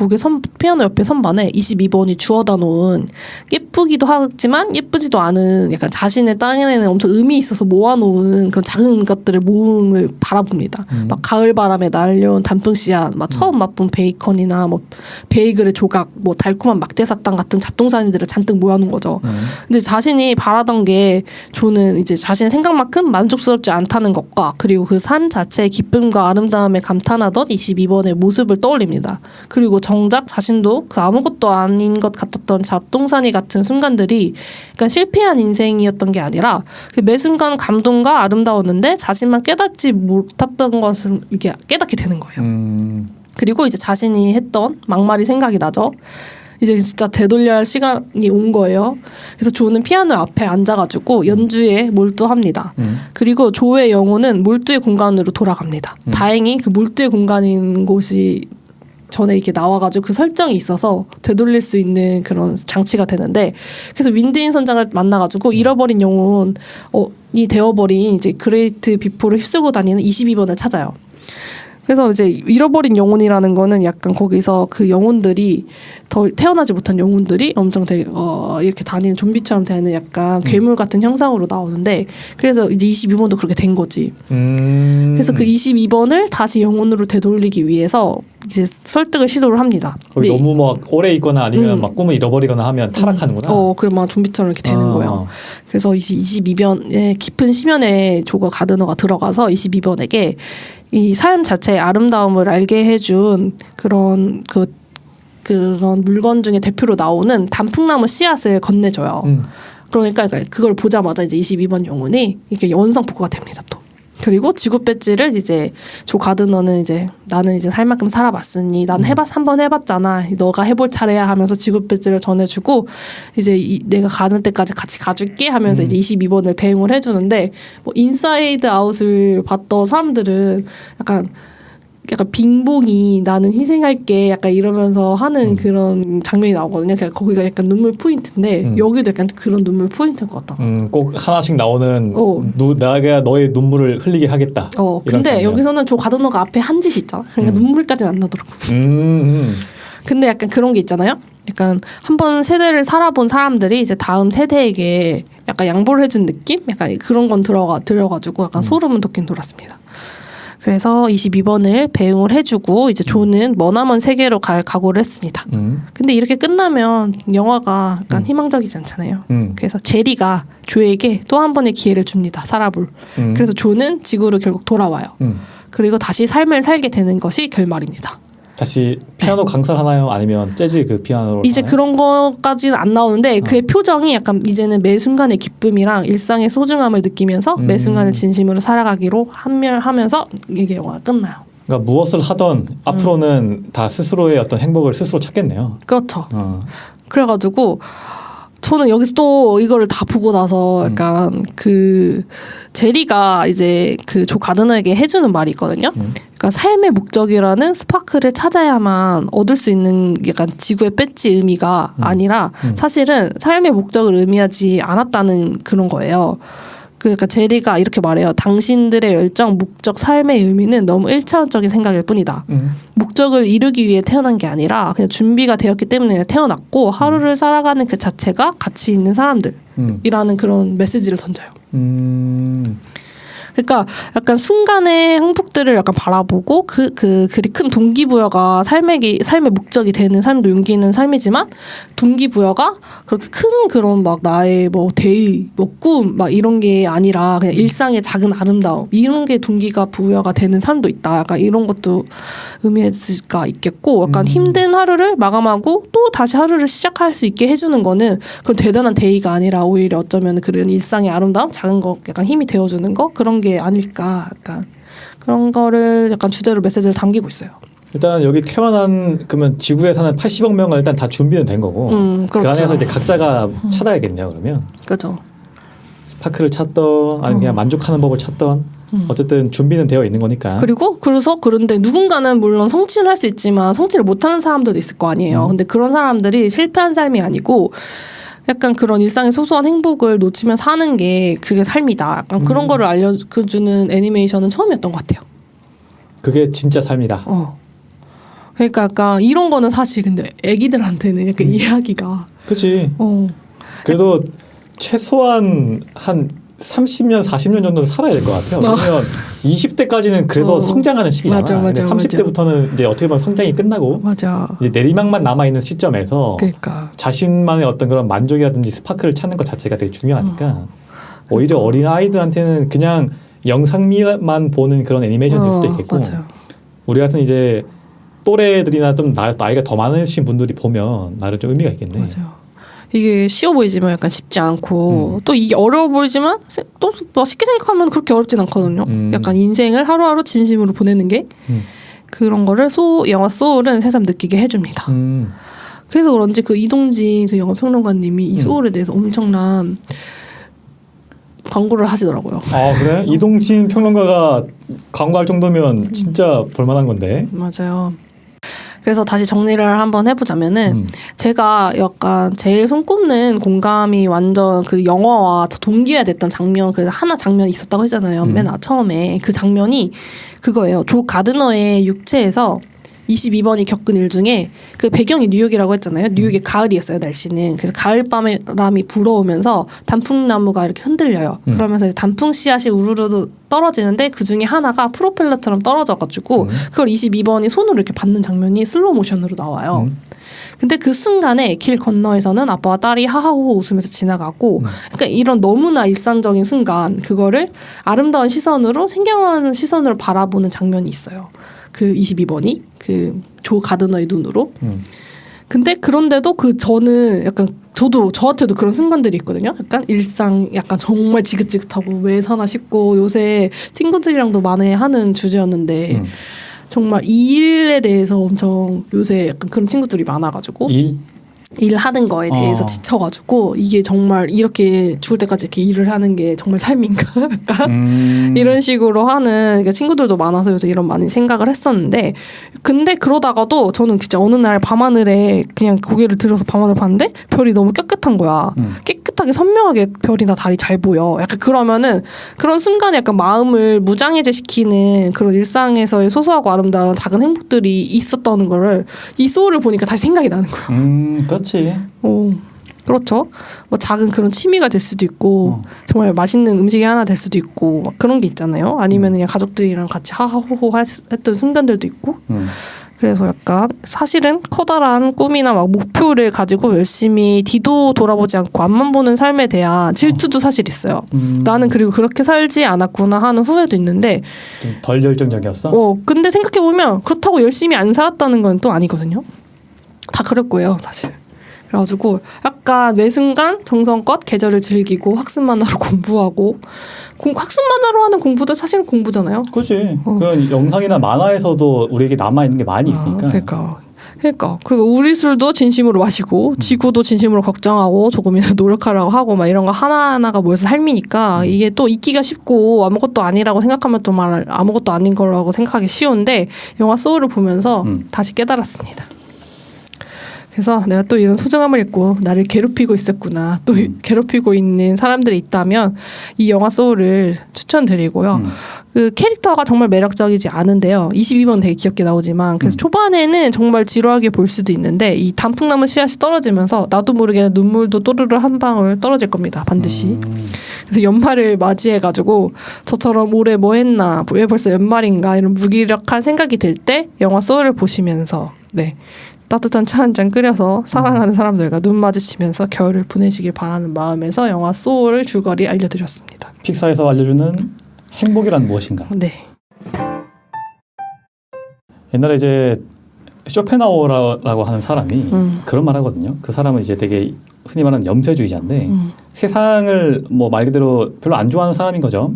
피아노 옆에 선반에 22번이 주워다 놓은 예쁘기도 하지만 예쁘지도 않은 약간 자신의 땅에는 엄청 의미 있어서 모아놓은 그런 작은 것들의 모음을 바라봅니다. 막 가을 바람에 날려온 단풍 씨앗, 막 처음 맛본 베이컨이나 뭐 베이글의 조각, 뭐 달콤한 막대사탕 같은 잡동사니들을 잔뜩 모아놓은 거죠. 근데 자신이 바라던 게 조는 이제 자신의 생각만큼 만족스럽지 않다는 것과 그리고 그 산 자체의 기쁨과 아름다움에 감탄하던 22번의 모습을 떠올립니다. 그리고 정작 자신도 그 아무것도 아닌 것 같았던 잡동사니 같은 순간들이 그러니까 실패한 인생이었던 게 아니라 그 매 순간 감동과 아름다웠는데 자신만 깨닫지 못했던 것을 이렇게 깨닫게 되는 거예요. 그리고 이제 자신이 했던 막말이 생각이 나죠. 이제 진짜 되돌려야 할 시간이 온 거예요. 그래서 조는 피아노 앞에 앉아가지고 연주에 몰두합니다. 그리고 조의 영혼은 몰두의 공간으로 돌아갑니다. 다행히 그 몰두의 공간인 곳이 전에 이렇게 나와가지고 그 설정이 있어서 되돌릴 수 있는 그런 장치가 되는데 그래서 윈드인 선장을 만나가지고 잃어버린 영혼이 되어버린 이제 그레이트 비포를 휩쓸고 다니는 22번을 찾아요. 그래서 이제 잃어버린 영혼이라는 거는 약간 거기서 그 영혼들이 더 태어나지 못한 영혼들이 엄청 되게 이렇게 다니는 좀비처럼 되는 약간 괴물 같은 형상으로 나오는데 그래서 이제 22번도 그렇게 된 거지. 그래서 그 22번을 다시 영혼으로 되돌리기 위해서 이제 설득을 시도를 합니다. 거기 너무 막 오래 있거나 아니면 막 꿈을 잃어버리거나 하면 타락하는구나. 그래 막 좀비처럼 이렇게 되는 거예요. 그래서 22번의 깊은 심연에 조가 가드너가 들어가서 22번에게 이 삶 자체의 아름다움을 알게 해준 그런 물건 중에 대표로 나오는 단풍나무 씨앗을 건네줘요. 그러니까 그걸 보자마자 이제 22번 영혼이 이렇게 원상복구가 됩니다. 또 그리고 지구 배지를 이제 조 가드너는 이제 나는 이제 살 만큼 살아봤으니 난 한번 해봤잖아. 너가 해볼 차례야 하면서 지구 배지를 전해주고 이제 내가 가는 때까지 같이 가줄게 하면서 이제 22번을 배웅을 해주는데 뭐 인사이드 아웃을 봤던 사람들은 약간 빙봉이 나는 희생할게 약간 이러면서 하는 그런 장면이 나오거든요. 그러니까 거기가 약간 눈물 포인트인데 여기도 약간 그런 눈물 포인트인 것 같다. 꼭 하나씩 나오는 내가 너의 눈물을 흘리게 하겠다. 근데 장면. 여기서는 조 가드너가 앞에 한 짓이 있잖아. 그러니까 눈물까지는 안 나더라고. 근데 약간 그런 게 있잖아요. 약간 한번 세대를 살아본 사람들이 이제 다음 세대에게 약간 양보를 해준 느낌? 약간 그런 건 들어가지고 약간 소름은 돋긴 돋았습니다. 그래서 22번을 배웅을 해주고 이제 조는 머나먼 세계로 갈 각오를 했습니다. 근데 이렇게 끝나면 영화가 약간 희망적이지 않잖아요. 그래서 제리가 조에게 또 한 번의 기회를 줍니다. 살아볼. 그래서 조는 지구로 결국 돌아와요. 그리고 다시 삶을 살게 되는 것이 결말입니다. 다시 피아노 강사를 하나요? 아니면 재즈 그 피아노로 이제 하나요? 그런 거까지는 안 나오는데 그의 표정이 약간 이제는 매 순간의 기쁨이랑 일상의 소중함을 느끼면서 매 순간을 진심으로 살아가기로 하면서 이게 영화가 끝나요. 그러니까 무엇을 하던 앞으로는 다 스스로의 어떤 행복을 스스로 찾겠네요. 그렇죠. 그래가지고 저는 여기서 또 이거를 다 보고 나서 약간 그 제리가 이제 그 조 가드너에게 해주는 말이 있거든요. 그러니까 삶의 목적이라는 스파크를 찾아야만 얻을 수 있는 약간 지구의 배지 의미가 아니라 사실은 삶의 목적을 의미하지 않았다는 그런 거예요. 그러니까 제리가 이렇게 말해요. 당신들의 열정, 목적, 삶의 의미는 너무 1차원적인 생각일 뿐이다. 목적을 이루기 위해 태어난 게 아니라 그냥 준비가 되었기 때문에 태어났고 하루를 살아가는 그 자체가 가치 있는 사람들이라는 그런 메시지를 던져요. 그러니까 약간 순간의 행복들을 약간 바라보고 그리 큰 동기부여가 삶의 목적이 되는 삶도 용기 있는 삶이지만 동기부여가 그렇게 큰 그런 막 나의 뭐 대의, 뭐 꿈 막 이런 게 아니라 그냥 일상의 작은 아름다움 이런 게 동기가 부여가 되는 삶도 있다. 약간 이런 것도 의미할 수가 있겠고 약간 힘든 하루를 마감하고 또 다시 하루를 시작할 수 있게 해주는 거는 그건 대단한 대의가 아니라 오히려 어쩌면 그런 일상의 아름다움 작은 거 약간 힘이 되어주는 거 그런 게 아닐까 약간 그런 거를 약간 주제로 메시지를 담기고 있어요. 일단 여기 태어난 그러면 지구에 사는 80억 명을 일단 다 준비는 된 거고 그렇죠. 그 안에서 이제 각자가 찾아야겠네요. 그러면 그죠. 스파크를 찾던 아니면 그냥 만족하는 법을 찾던 어쨌든 준비는 되어 있는 거니까. 그런데 누군가는 물론 성취를 할 수 있지만 성취를 못하는 사람들도 있을 거 아니에요. 근데 그런 사람들이 실패한 삶이 아니고 약간 그런 일상의 소소한 행복을 놓치면 사는 게 그게 삶이다. 약간 그런 거를 알려주는 애니메이션은 처음이었던 것 같아요. 그게 진짜 삶이다. 그러니까 약간 이런 거는 사실 근데 애기들한테는 약간 이야기가. 그렇지. 그래도 최소한 한 30년, 40년 정도는 살아야 될 것 같아요. 왜냐면 20대까지는 그래도 성장하는 시기잖아. 맞아. 30대부터는 이제 어떻게 보면 성장이 끝나고 이제 내리막만 남아 있는 시점에서 그러니까. 자신만의 어떤 그런 만족이라든지 스파크를 찾는 것 자체가 되게 중요하니까 오히려 어린 아이들한테는 그냥 영상미만 보는 그런 애니메이션일 수도 있겠고 맞아요. 우리 같은 이제 또래들이나 좀 나이가 더 많으신 분들이 보면 나름 좀 의미가 있겠네. 맞아요. 이게 쉬워 보이지만 약간 쉽지 않고 또 이게 어려워 보이지만 또 뭐 쉽게 생각하면 그렇게 어렵진 않거든요. 약간 인생을 하루하루 진심으로 보내는 게 그런 거를 영화 소울은 새삼 느끼게 해줍니다. 그래서 그런지 그 이동진 그 영화 평론가님이 이 소울에 대해서 엄청난 광고를 하시더라고요. 아 그래? 이동진 평론가가 광고할 정도면 진짜 볼만한 건데. 맞아요. 그래서 다시 정리를 한번 해보자면은 제가 약간 제일 손꼽는 공감이 완전 그 영화와 동기화 됐던 장면 그 하나 장면이 있었다고 했잖아요. 맨 처음에 그 장면이 그거예요. 조 가드너의 육체에서 22번이 겪은 일 중에 그 배경이 뉴욕이라고 했잖아요. 뉴욕의 가을이었어요, 날씨는. 그래서 가을바람이 불어오면서 단풍나무가 이렇게 흔들려요. 그러면서 이제 단풍 씨앗이 우르르 떨어지는데 그 중에 하나가 프로펠러처럼 떨어져가지고 그걸 22번이 손으로 이렇게 받는 장면이 슬로우 모션으로 나와요. 근데 그 순간에 길 건너에서는 아빠와 딸이 하하호호 웃으면서 지나가고 그러니까 이런 너무나 일상적인 순간 그거를 아름다운 시선으로 생경한 시선으로 바라보는 장면이 있어요. 그 22번이 그 조 가드너의 눈으로. 근데 그런데도 저는 약간 저한테도 그런 순간들이 있거든요. 약간 일상 약간 정말 지긋지긋하고 왜 사나 싶고 요새 친구들이랑도 많이 하는 주제였는데 정말 이 일에 대해서 엄청 요새 약간 그런 친구들이 많아가지고 일하는 거에 대해서 지쳐가지고 이게 정말 이렇게 죽을 때까지 이렇게 일을 하는 게 정말 삶인가 약간 이런 식으로 하는 그러니까 친구들도 많아서 요새 이런 많이 생각을 했었는데 근데 그러다가도 저는 진짜 어느 날 밤하늘에 그냥 고개를 들어서 밤하늘 봤는데 별이 너무 깨끗한 거야. 깨끗하게 선명하게 별이나 달이 잘 보여. 약간 그러면은 그런 순간에 약간 마음을 무장해제시키는 그런 일상에서의 소소하고 아름다운 작은 행복들이 있었다는 거를 이 소울을 보니까 다시 생각이 나는 거예요. 그렇지. 그렇죠. 뭐 작은 그런 취미가 될 수도 있고 정말 맛있는 음식이 하나 될 수도 있고 막 그런 게 있잖아요. 아니면 그냥 가족들이랑 같이 하하호호 했던 순간들도 있고. 그래서 약간 사실은 커다란 꿈이나 막 목표를 가지고 열심히 뒤도 돌아보지 않고 앞만 보는 삶에 대한 질투도 사실 있어요. 나는 그리고 그렇게 살지 않았구나 하는 후회도 있는데 좀 덜 열정적이었어? 근데 생각해보면 그렇다고 열심히 안 살았다는 건 또 아니거든요. 다 그럴 거예요, 사실. 그래가지고 약간 매 순간 정성껏 계절을 즐기고 학습만 하러 공부하고 학습만 하러 하는 공부도 사실은 공부잖아요. 그렇지. 그런 영상이나 만화에서도 우리에게 남아있는 게 많이 있으니까. 그러니까 그리고 우리술도 진심으로 마시고 지구도 진심으로 걱정하고 조금이라도 노력하라고 하고 막 이런 거 하나하나가 모여서 삶이니까 이게 또 잊기가 쉽고 아무것도 아니라고 생각하면 또 말 아무것도 아닌 거라고 생각하기 쉬운데 영화 소울을 보면서 다시 깨달았습니다. 그래서 내가 또 이런 소중함을 잊고 나를 괴롭히고 있었구나. 또 괴롭히고 있는 사람들이 있다면 이 영화 소울을 추천드리고요. 그 캐릭터가 정말 매력적이지 않은데요. 22번 되게 귀엽게 나오지만 그래서 초반에는 정말 지루하게 볼 수도 있는데 이 단풍나무 씨앗이 떨어지면서 나도 모르게 눈물도 또르르 한 방울 떨어질 겁니다. 반드시. 그래서 연말을 맞이해가지고 저처럼 올해 뭐 했나 왜 벌써 연말인가 이런 무기력한 생각이 들 때 영화 소울을 보시면서 따뜻한 차 한 잔 끓여서 사랑하는 사람들과 눈 마주치면서 겨울을 보내시길 바라는 마음에서 영화 소울 줄거리 알려드렸습니다. 픽사에서 알려주는 행복이란 무엇인가? 네. 옛날에 이제 쇼펜하우어라고 하는 사람이 그런 말 하거든요. 그 사람은 이제 되게 흔히 말하는 염세주의자인데 세상을 뭐 말 그대로 별로 안 좋아하는 사람인 거죠.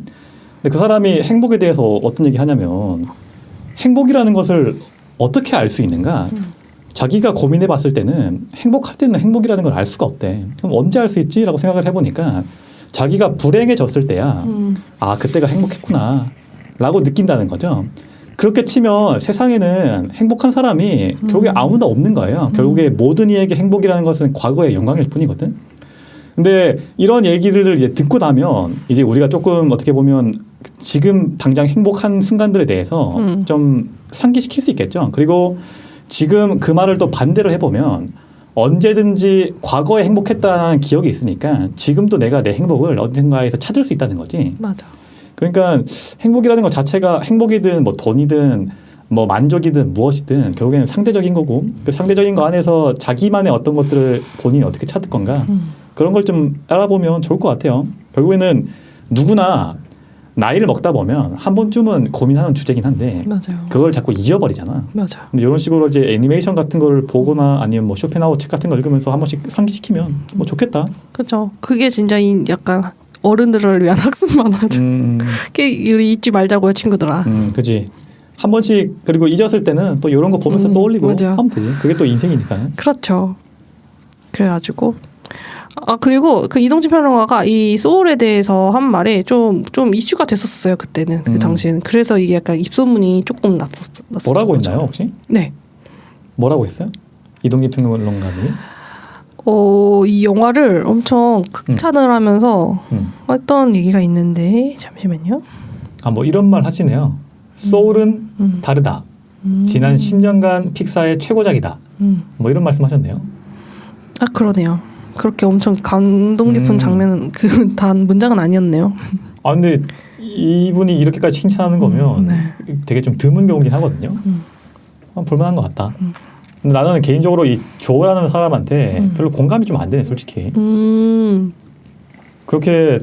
근데 그 사람이 행복에 대해서 어떤 얘기 하냐면 행복이라는 것을 어떻게 알 수 있는가? 자기가 고민해 봤을 때는 행복할 때는 행복이라는 걸 알 수가 없대. 그럼 언제 알 수 있지라고 생각을 해보니까 자기가 불행해졌을 때야 그때가 행복했구나 라고 느낀다는 거죠. 그렇게 치면 세상에는 행복한 사람이 결국에 아무도 없는 거예요. 결국에 모든 이에게 행복이라는 것은 과거의 영광일 뿐이거든. 근데 이런 얘기를 이제 듣고 나면 이제 우리가 조금 어떻게 보면 지금 당장 행복한 순간들에 대해서 좀 상기시킬 수 있겠죠. 그리고 지금 그 말을 또 반대로 해보면 언제든지 과거에 행복했다는 기억이 있으니까 지금도 내가 내 행복을 어딘가에서 찾을 수 있다는 거지. 맞아. 그러니까 행복이라는 것 자체가 행복이든 뭐 돈이든 뭐 만족이든 무엇이든 결국에는 상대적인 거고 그 상대적인 거 안에서 자기만의 어떤 것들을 본인이 어떻게 찾을 건가 그런 걸 좀 알아보면 좋을 것 같아요. 결국에는 누구나 나이를 먹다 보면 한 번쯤은 고민하는 주제긴 한데 맞아요. 그걸 자꾸 잊어버리잖아. 맞아. 근데 이런 식으로 이제 애니메이션 같은 걸 보거나 아니면 뭐 쇼펜하우어 책 같은 걸 읽으면서 한 번씩 상기시키면 뭐 좋겠다. 그렇죠. 그게 진짜 약간 어른들을 위한 학습 만화죠. 우리 잊지 말자고요, 친구들아. 그지. 한 번씩 그리고 잊었을 때는 또 이런 거 보면서 떠올리고 맞아. 하면 되지. 그게 또 인생이니까. 그렇죠. 그래가지고 그리고 그 이동진 평론가가 이 소울에 대해서 한 말에 좀 이슈가 됐었어요 그때는 그 당시에는. 그래서 이게 약간 입소문이 조금 났었어요. 뭐라고 했나요 혹시? 네. 뭐라고 했어요? 이동진 평론가님이? 이 영화를 엄청 극찬을 하면서 했던 얘기가 있는데 잠시만요. 뭐 이런 말 하시네요. 소울은 다르다. 지난 10년간 픽사의 최고작이다. 뭐 이런 말씀하셨네요. 그러네요. 그렇게 엄청 감동 깊은 장면은 단 문장은 아니었네요. 근데 이분이 이렇게까지 칭찬하는 거면 되게 좀 드문 경우긴 하거든요. 볼만한 것 같다. 근데 나는 개인적으로 이 조라는 사람한테 별로 공감이 좀 안 되네 솔직히. 그렇게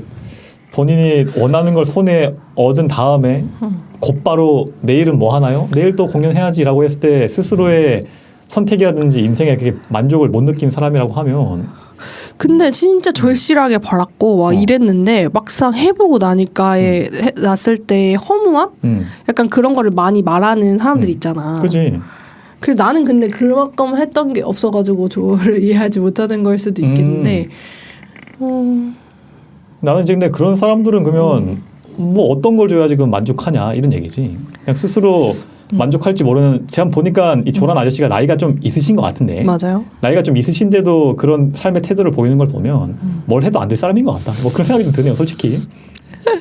본인이 원하는 걸 손에 얻은 다음에 곧바로 내일은 뭐 하나요? 내일 또 공연해야지라고 했을 때 스스로의 선택이라든지 인생에 그게 만족을 못 느낀 사람이라고 하면 근데 진짜 절실하게 바랐고 와 이랬는데 막상 해보고 나니까 났을 때 허무함? 약간 그런 거를 많이 말하는 사람들 있잖아. 그지. 그래서 나는 근데 그만큼 했던 게 없어가지고 저를 이해하지 못하는 걸 수도 있겠는데 나는 이제 근데 그런 사람들은 그러면 뭐 어떤 걸 줘야 지금 만족하냐 이런 얘기지. 그냥 스스로 만족할지 모르는. 제가 보니까 이 조란 아저씨가 나이가 좀 있으신 것 같은데. 맞아요. 나이가 좀 있으신데도 그런 삶의 태도를 보이는 걸 보면 뭘 해도 안 될 사람인 것 같다. 뭐 그런 생각이 좀 드네요, 솔직히.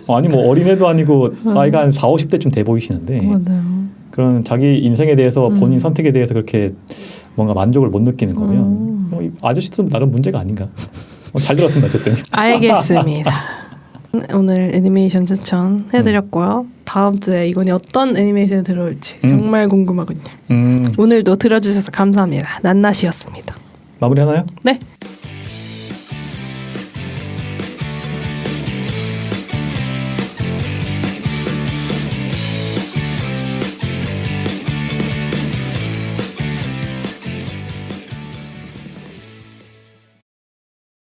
아니 뭐 어린애도 아니고 나이가 한 40, 50대쯤 돼 보이시는데. 맞아요. 그런 자기 인생에 대해서 본인 선택에 대해서 그렇게 뭔가 만족을 못 느끼는 거면 뭐 이 아저씨도 나름 문제가 아닌가. 잘 들었습니다, 어쨌든. 알겠습니다. 오늘 애니메이션 추천 해드렸고요. 다음 주에 이건이 어떤 애니메이션이 들어올지 정말 궁금하군요. 오늘도 들어주셔서 감사합니다. 낱낱이었습니다. 마무리하나요? 네.